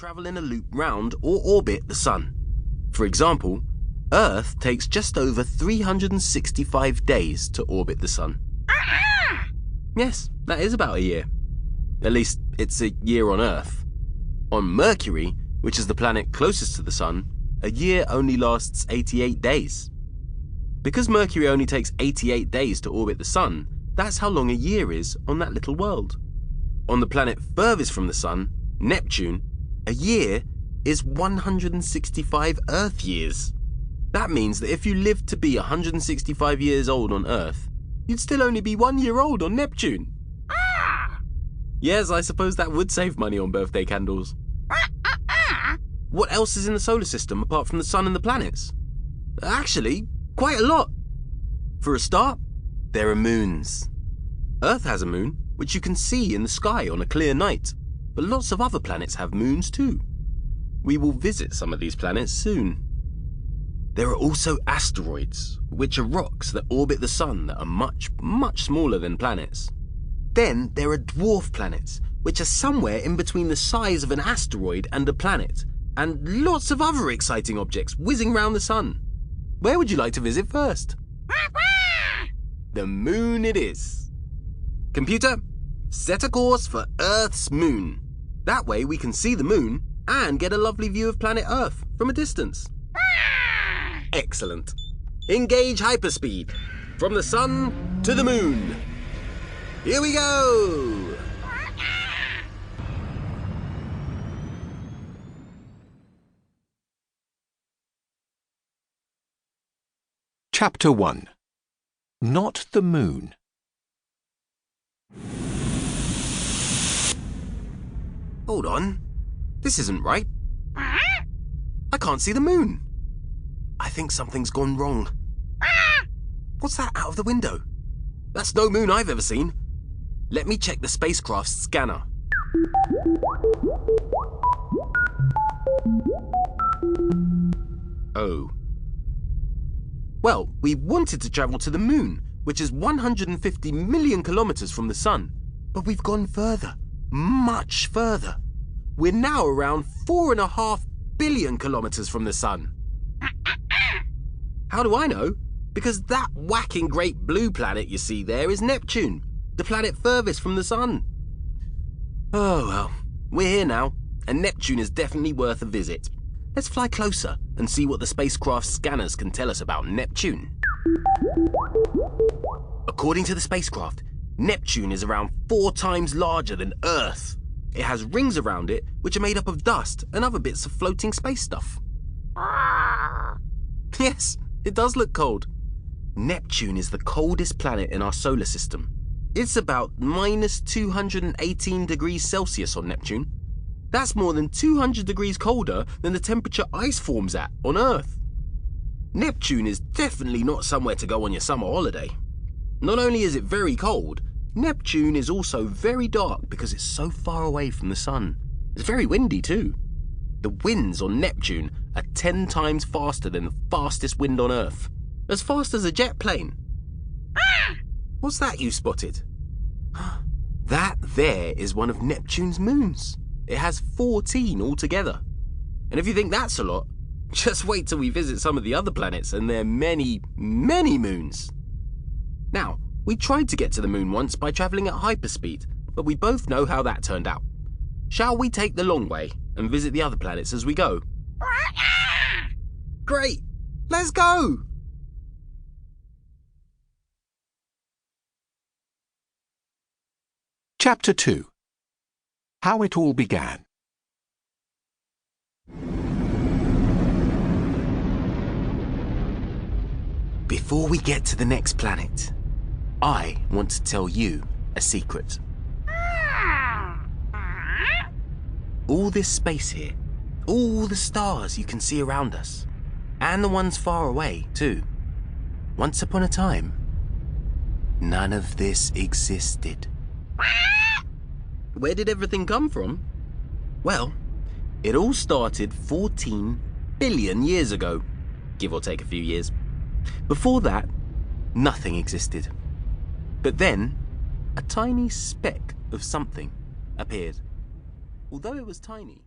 travel in a loop round or orbit the Sun. For example, Earth takes just over 365 days to orbit the Sun. Yes, that is about a year. At least, it's a year on Earth. On Mercury, which is the planet closest to the Sun, a year only lasts 88 days. Because Mercury only takes 88 days to orbit the Sun, that's how long a year is on that little world. On the planet furthest from the Sun, Neptune, a year is 165 Earth years. That means that if you lived to be 165 years old on Earth, you'd still only be 1 year old on Neptune. Yes, I suppose that would save money on birthday candles. What else is in the solar system apart from the Sun and the planets? Actually, quite a lot. For a start, there are moons. Earth has a moon, which you can see in the sky on a clear night, but lots of other planets have moons too. We will visit some of these planets soon. There are also asteroids, which are rocks that orbit the Sun that are much, much smaller than planets. Then there are dwarf planets, which are somewhere in between the size of an asteroid and a planet, and lots of other exciting objects whizzing round the Sun. Where would you like to visit first? The moon it is. Computer, set a course for Earth's moon. That way we can see the moon and get a lovely view of planet Earth from a distance. Excellent. Engage hyperspeed. From the Sun to the moon. Here we go! Chapter 1. Not the Moon. Hold on. This isn't right. I can't see the moon. I think something's gone wrong. What's that out of the window? That's no moon I've ever seen. Let me check the spacecraft's scanner. Oh. Well, we wanted to travel to the moon, which is 150 million kilometers from the Sun. But we've gone further, much further. We're now around 4.5 billion kilometers from the Sun. How do I know? Because that whacking great blue planet you see there is Neptune, the planet furthest from the Sun. Oh well, we're here now, and Neptune is definitely worth a visit. Let's fly closer and see what the spacecraft scanners can tell us about Neptune. According to the spacecraft, Neptune is around 4 times larger than Earth. It has rings around it which are made up of dust and other bits of floating space stuff. Yes, it does look cold. Neptune is the coldest planet in our solar system. It's about minus 218 degrees Celsius on Neptune. That's more than 200 degrees colder than the temperature ice forms at on Earth. Neptune is definitely not somewhere to go on your summer holiday. Not only is it very cold, Neptune is also very dark because it's so far away from the Sun. It's very windy too. The winds on Neptune are 10 times faster than the fastest wind on Earth. As fast as a jet plane. What's that you spotted? That there is one of Neptune's moons. It has 14 altogether. And if you think that's a lot, just wait till we visit some of the other planets and their many, many moons. Now, we tried to get to the moon once by travelling at hyperspeed, but we both know how that turned out. Shall we take the long way and visit the other planets as we go? Great! Let's go! Chapter 2. How it all began. Before we get to the next planet, I want to tell you a secret. All this space here, all the stars you can see around us, and the ones far away too. Once upon a time, none of this existed. Where did everything come from? Well, it all started 14 billion years ago, give or take a few years. Before that, nothing existed. But then, a tiny speck of something appeared. Although it was tiny,